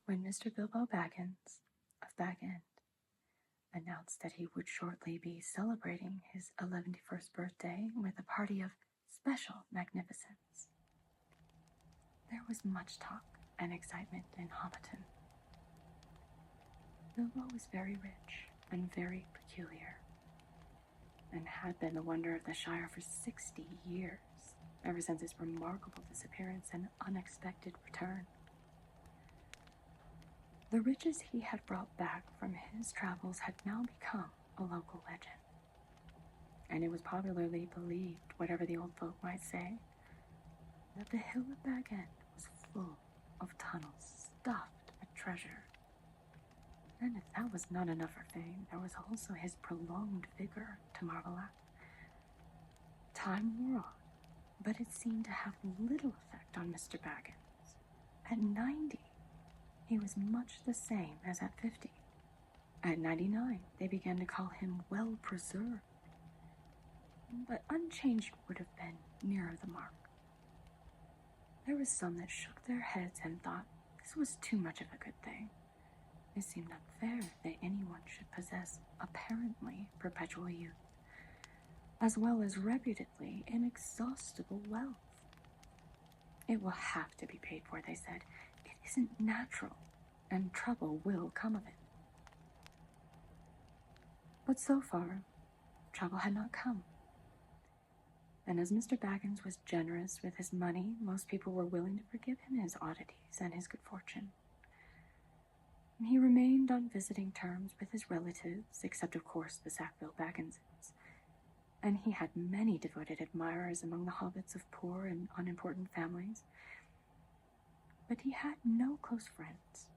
when Mr. Bilbo Baggins of Bag End announced that he would shortly be celebrating his 11st birthday with a party of special magnificence. There was much talk and excitement in Hobbiton. Bilbo was very rich and very peculiar, and had been the wonder of the Shire for 60 years, ever since his remarkable disappearance and unexpected return. The riches he had brought back from his travels had now become a local legend, and it was popularly believed, whatever the old folk might say, that the hill of Bag End was full of tunnels stuffed with treasure. And if that was not enough for fame, there was also his prolonged vigor to marvel at. Time wore on, but it seemed to have little effect on Mr. Baggins. At 90, he was much the same as at 50. At 99, they began to call him well-preserved. But unchanged would have been nearer the mark. There was some that shook their heads and thought this was too much of a good thing. It seemed unfair that anyone should possess apparently perpetual youth, as well as reputedly inexhaustible wealth. It will have to be paid for, they said. It isn't natural, and trouble will come of it. But so far, trouble had not come. And as Mr. Baggins was generous with his money, most people were willing to forgive him his oddities and his good fortune. He remained on visiting terms with his relatives, except of course the Sackville Bagginses, and he had many devoted admirers among the hobbits of poor and unimportant families. But he had no close friends,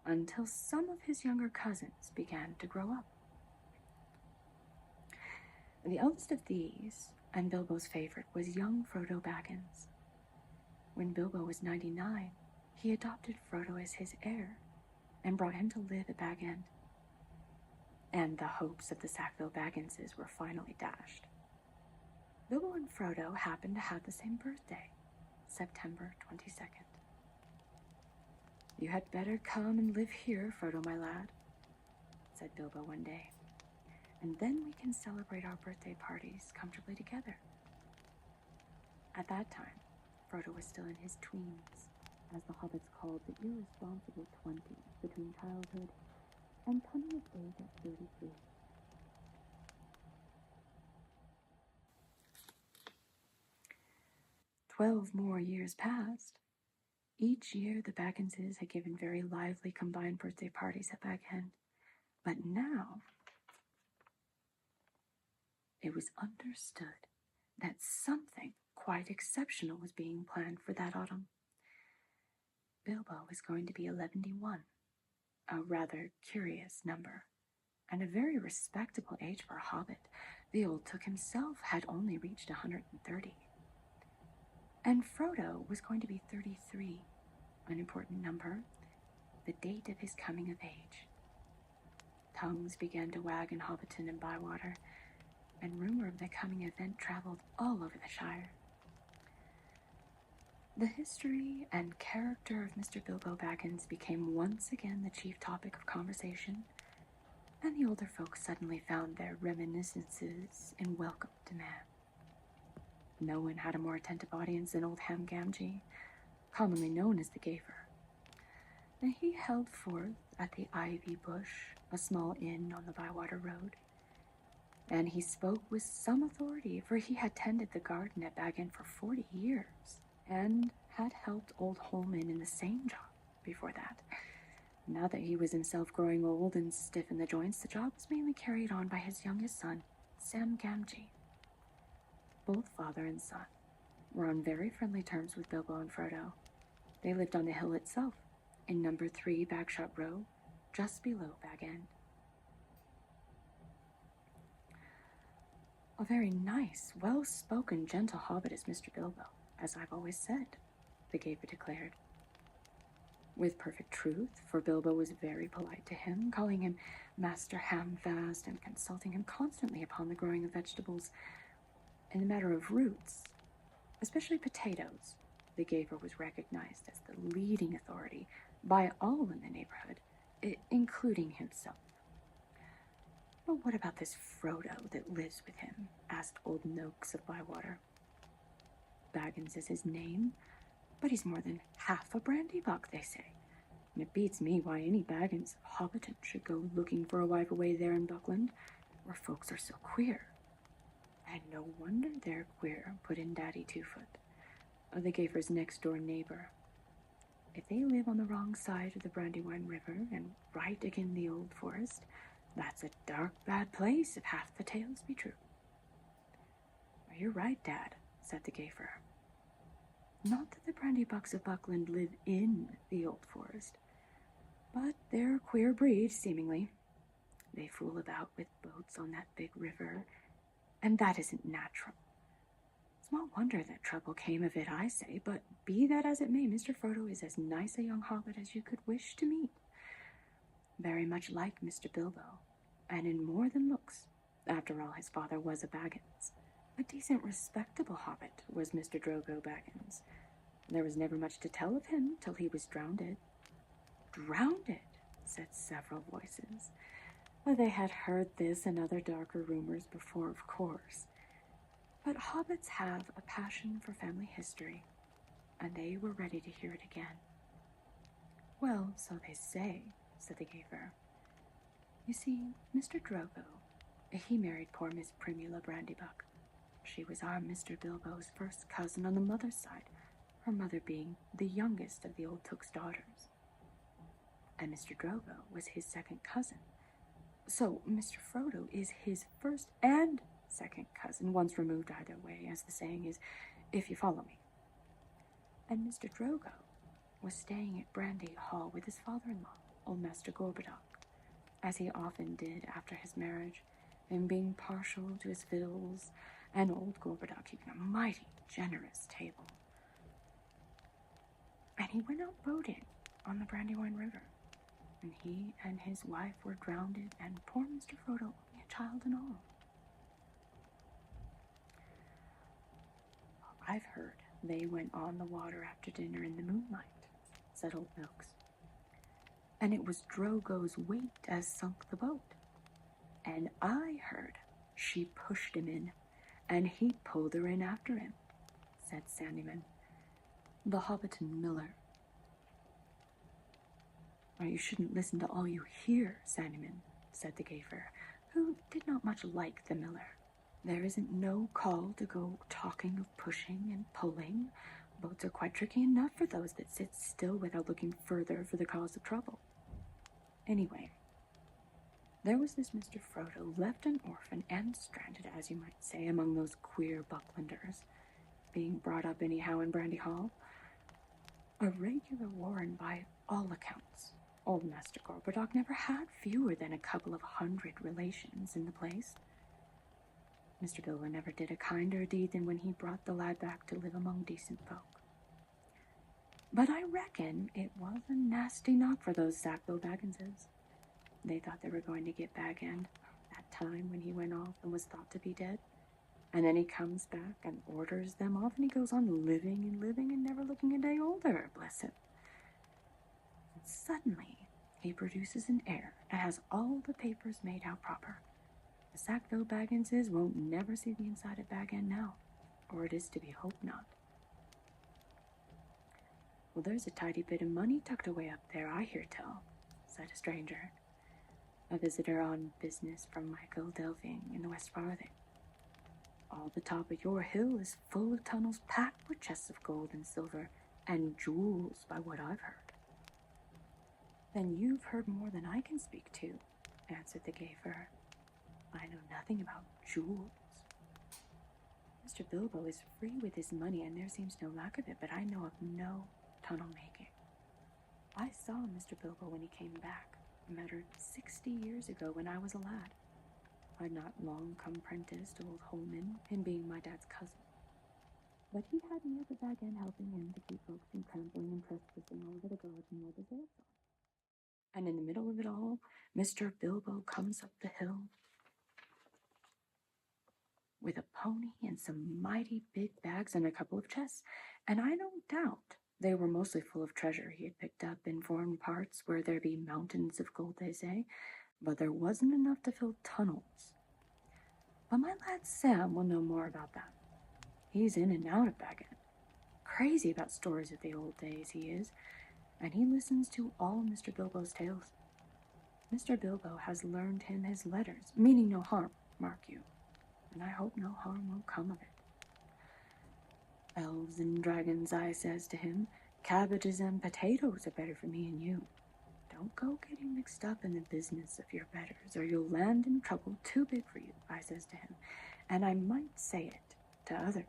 until some of his younger cousins began to grow up. The eldest of these, and Bilbo's favorite, was young Frodo Baggins. When Bilbo was 99, he adopted Frodo as his heir, and brought him to live at Bag End. And the hopes of the Sackville Bagginses were finally dashed. Bilbo and Frodo happened to have the same birthday, September 22nd. "You had better come and live here, Frodo, my lad," said Bilbo one day, "and then we can celebrate our birthday parties comfortably together." At that time, Frodo was still in his tweens, as the hobbits called the irresponsible 20s between childhood and coming of age at 33. "12 more years passed. Each year the Bagginses had given very lively combined birthday parties at Bag End, but now it was understood that something quite exceptional was being planned for that autumn. Bilbo was going to be 11, a rather curious number, and a very respectable age for a hobbit. The old Took himself had only reached 130. And Frodo was going to be 33, an important number, the date of his coming of age. Tongues began to wag in Hobbiton and Bywater, and rumor of the coming event traveled all over the Shire. The history and character of Mr. Bilbo Baggins became once again the chief topic of conversation, and the older folks suddenly found their reminiscences in welcome demand. No one had a more attentive audience than old Ham Gamgee, commonly known as the Gaffer. He held forth at the Ivy Bush, a small inn on the Bywater Road, and he spoke with some authority, for he had tended the garden at Bag End for 40 years, and had helped old Holman in the same job before that. Now that he was himself growing old and stiff in the joints, the job was mainly carried on by his youngest son, Sam Gamgee. Both father and son were on very friendly terms with Bilbo and Frodo. They lived on the hill itself, in number 3 Bagshot Row, just below Bag End. "A very nice, well-spoken, gentle hobbit is Mr. Bilbo, as I've always said," the Gaffer declared. With perfect truth, for Bilbo was very polite to him, calling him Master Hamfast and consulting him constantly upon the growing of vegetables. In the matter of roots, especially potatoes, the Gaffer was recognized as the leading authority, by all in the neighborhood, including himself. "But what about this Frodo that lives with him?" asked old Noakes of Bywater. "Baggins is his name, but he's more than half a brandy-buck, they say, and it beats me why any Baggins Hobbiton should go looking for a wife away there in Buckland, where folks are so queer." "And no wonder they're queer," put in Daddy Two-Foot, the Gaffer's next-door neighbor. "If they live on the wrong side of the Brandywine River and right agin the old forest, that's a dark bad place if half the tales be true." "You're right, Dad," said the Gaffer. "Not that the Brandybucks of Buckland live in the old forest, but they're a queer breed, seemingly. They fool about with boats on that big river, and that isn't natural. Small wonder that trouble came of it, I say, but be that as it may, Mr. Frodo is as nice a young hobbit as you could wish to meet. Very much like Mr. Bilbo, and in more than looks. After all, his father was a Baggins. A decent, respectable hobbit was Mr. Drogo Baggins. There was never much to tell of him till he was drowned." "Drowned?" said several voices. They had heard this and other darker rumors before, of course. But hobbits have a passion for family history, and they were ready to hear it again. "Well, so they say," said the Gaffer. "You see, Mr. Drogo, he married poor Miss Primula Brandybuck. She was our Mr. Bilbo's first cousin on the mother's side, her mother being the youngest of the old Took's daughters. And Mr. Drogo was his second cousin. So Mr. Frodo is his first and second cousin, once removed either way, as the saying is, if you follow me. And Mr. Drogo was staying at Brandy Hall with his father-in-law, old Master Gorbadoc, as he often did after his marriage, and being partial to his victuals, and old Gorbadoc keeping a mighty generous table. And he went out boating on the Brandywine River, and he and his wife were drowned, and poor Mr. Frodo only a child and all. I've heard they went on the water after dinner in the moonlight," said old Noakes. "And it was Drogo's weight as sunk the boat. And I heard she pushed him in, and he pulled her in after him," said Sandyman, the Hobbiton miller. "You shouldn't listen to all you hear, Sandyman," said the Gaffer, who did not much like the miller. "There isn't no call to go talking of pushing and pulling. Boats are quite tricky enough for those that sit still without looking further for the cause of trouble. Anyway, there was this Mr. Frodo, left an orphan and stranded, as you might say, among those queer Bucklanders, being brought up anyhow in Brandy Hall. A regular warren by all accounts. Old Master Gorbadoc never had fewer than a couple of 100 relations in the place. Mr. Bilbo never did a kinder deed than when he brought the lad back to live among decent folk. But I reckon it was a nasty knock for those Sackville Bagginses. They thought they were going to get Bag End that time when he went off and was thought to be dead. And then he comes back and orders them off, and he goes on living and never looking a day older, bless him. And suddenly, he produces an heir and has all the papers made out proper. The Sackville Bagginses won't never see the inside of Bag End now, or it is to be hoped not. Well, there's a tidy bit of money tucked away up there, I hear tell," said a stranger, a visitor on business from Michael Delving in the West Farthing. "All the top of your hill is full of tunnels packed with chests of gold and silver and jewels, by what I've heard." "Then you've heard more than I can speak to," answered the Gaffer. "I know nothing about jewels. Mr. Bilbo is free with his money, and there seems no lack of it, but I know of no tunnel making. I saw Mr. Bilbo when he came back, mattered 60 years ago when I was a lad. I'd not long come prentice to old Holman, him being my dad's cousin. But he had me at the back end helping him to keep folks from trampling and trespassing all over the garden where the zails are. And in the middle of it all, Mr. Bilbo comes up the hill with a pony and some mighty big bags and a couple of chests, and I don't doubt They were mostly full of treasure he had picked up in foreign parts where there be mountains of gold, they say, but there wasn't enough to fill tunnels. But my lad Sam will know more about that. He's in and out of Baggin. Crazy about stories of the old days, he is, and he listens to all Mr. Bilbo's tales. Mr. Bilbo has learned him his letters, meaning no harm, mark you, and I hope no harm will come of it. Elves and dragons, I says to him, cabbages and potatoes are better for me and you. Don't go getting mixed up in the business of your betters, or you'll land in trouble too big for you, I says to him, and I might say it to others,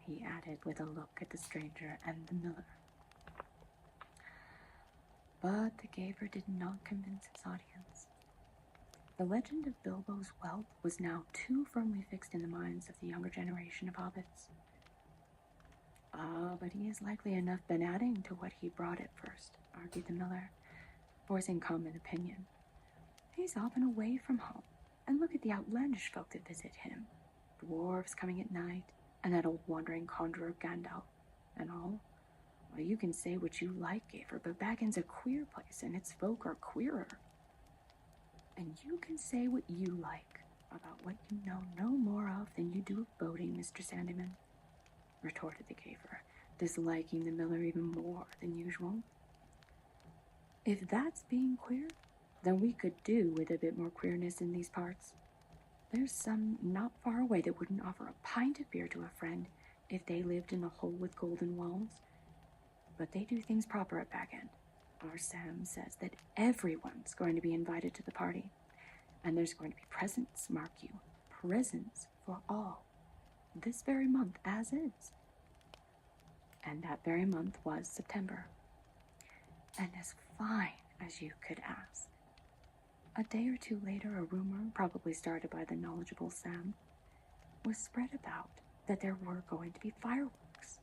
he added with a look at the stranger and the miller. But the gaver did not convince his audience. The legend of Bilbo's wealth was now too firmly fixed in the minds of the younger generation of hobbits. But he has likely enough been adding to what he brought at first, argued the miller, voicing common opinion. He's often away from home, and look at the outlandish folk that visit him. Dwarves coming at night, and that old wandering conjurer Gandalf, and all. Well, you can say what you like, Gaver, but Baggin's a queer place, and its folk are queerer. And you can say what you like about what you know no more of than you do of boating, Mr. Sandyman, retorted the Gaver, disliking the miller even more than usual. If that's being queer, then we could do with a bit more queerness in these parts. There's some not far away that wouldn't offer a pint of beer to a friend if they lived in a hole with golden walls. But they do things proper at Bag End. Our Sam says that everyone's going to be invited to the party, and there's going to be presents, mark you, presents for all, this very month as is. And that very month was September, and as fine as you could ask. A day or two later, a rumor, probably started by the knowledgeable Sam, was spread about that there were going to be fireworks.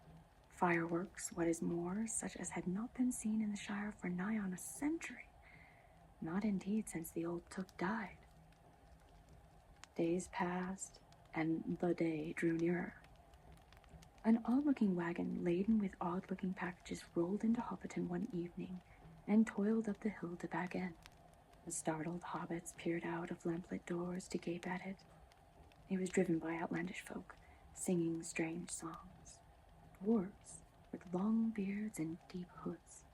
Fireworks, what is more, such as had not been seen in the Shire for nigh on a century, not indeed since the old Took died. Days passed, and the day drew nearer. An odd-looking wagon laden with odd-looking packages rolled into Hobbiton one evening and toiled up the hill to Bag End. The startled hobbits peered out of lamplit doors to gape at it. It was driven by outlandish folk, singing strange songs. Dwarves with long beards and deep hoods.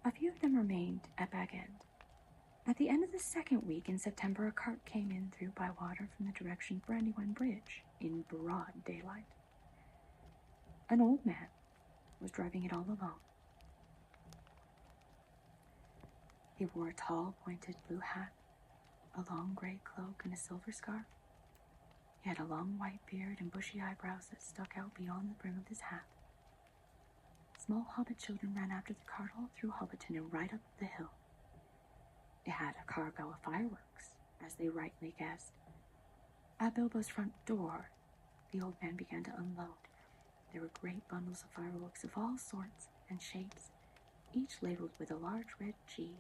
A few of them remained at Bag End. At the end of the second week in September, a cart came in through Bywater from the direction of Brandywine Bridge in broad daylight. An old man was driving it all alone. He wore a tall, pointed blue hat, a long gray cloak, and a silver scarf. He had a long white beard and bushy eyebrows that stuck out beyond the brim of his hat. Small hobbit children ran after the cart all through Hobbiton and right up the hill. It had a cargo of fireworks, as they rightly guessed. At Bilbo's front door, the old man began to unload. There were great bundles of fireworks of all sorts and shapes, each labeled with a large red G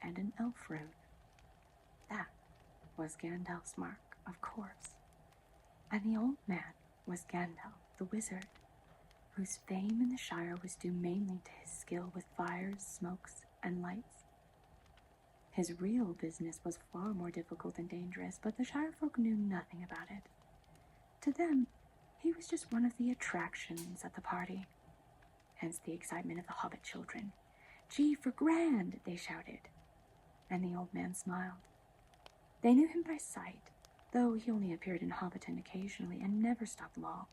and an elf rune. That was Gandalf's mark, of course. And the old man was Gandalf, the wizard, whose fame in the Shire was due mainly to his skill with fires, smokes, and lights. His real business was far more difficult and dangerous, but the Shire folk knew nothing about it. To them, he was just one of the attractions at the party. Hence the excitement of the hobbit children. "Gee, for grand!" they shouted. And the old man smiled. They knew him by sight, though he only appeared in Hobbiton occasionally and never stopped long.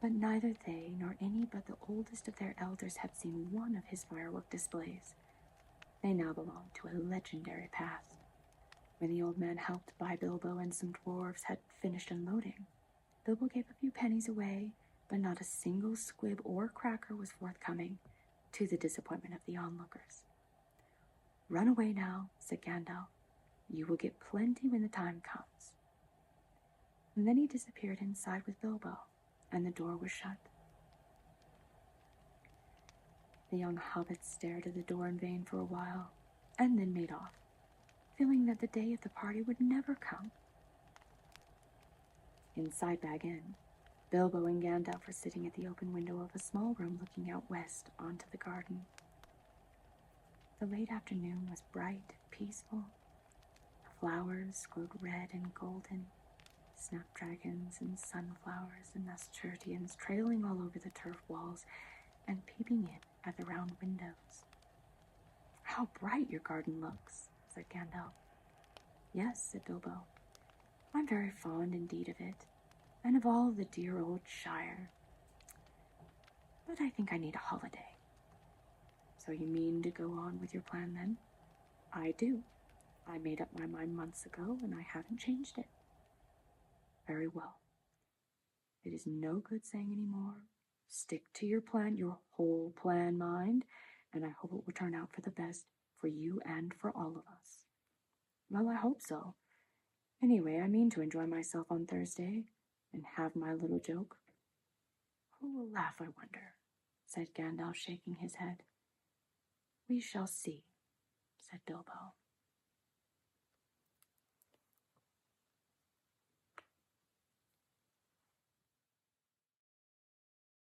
But neither they nor any but the oldest of their elders had seen one of his firework displays. They now belonged to a legendary past. When the old man helped buy Bilbo and some dwarves had finished unloading, Bilbo gave a few pennies away, but not a single squib or cracker was forthcoming, to the disappointment of the onlookers. "Run away now," said Gandalf. "You will get plenty when the time comes." And then he disappeared inside with Bilbo, and the door was shut. The young hobbits stared at the door in vain for a while, and then made off, feeling that the day of the party would never come. Inside Bag End, Bilbo and Gandalf were sitting at the open window of a small room looking out west onto the garden. The late afternoon was bright and peaceful. The flowers glowed red and golden, snapdragons and sunflowers and nasturtiums trailing all over the turf walls and peeping in at the round windows. "How bright your garden looks," said Gandalf. "Yes," said Bilbo. "I'm very fond indeed of it, and of all the dear old Shire. But I think I need a holiday." "So you mean to go on with your plan, then?" "I do. I made up my mind months ago, and I haven't changed it." "Very well. It is no good saying any more. Stick to your plan, your whole plan, mind, and I hope it will turn out for the best for you and for all of us." "Well, I hope so. Anyway, I mean to enjoy myself on Thursday and have my little joke." "Who will laugh, I wonder?" said Gandalf, shaking his head. "We shall see," said Bilbo.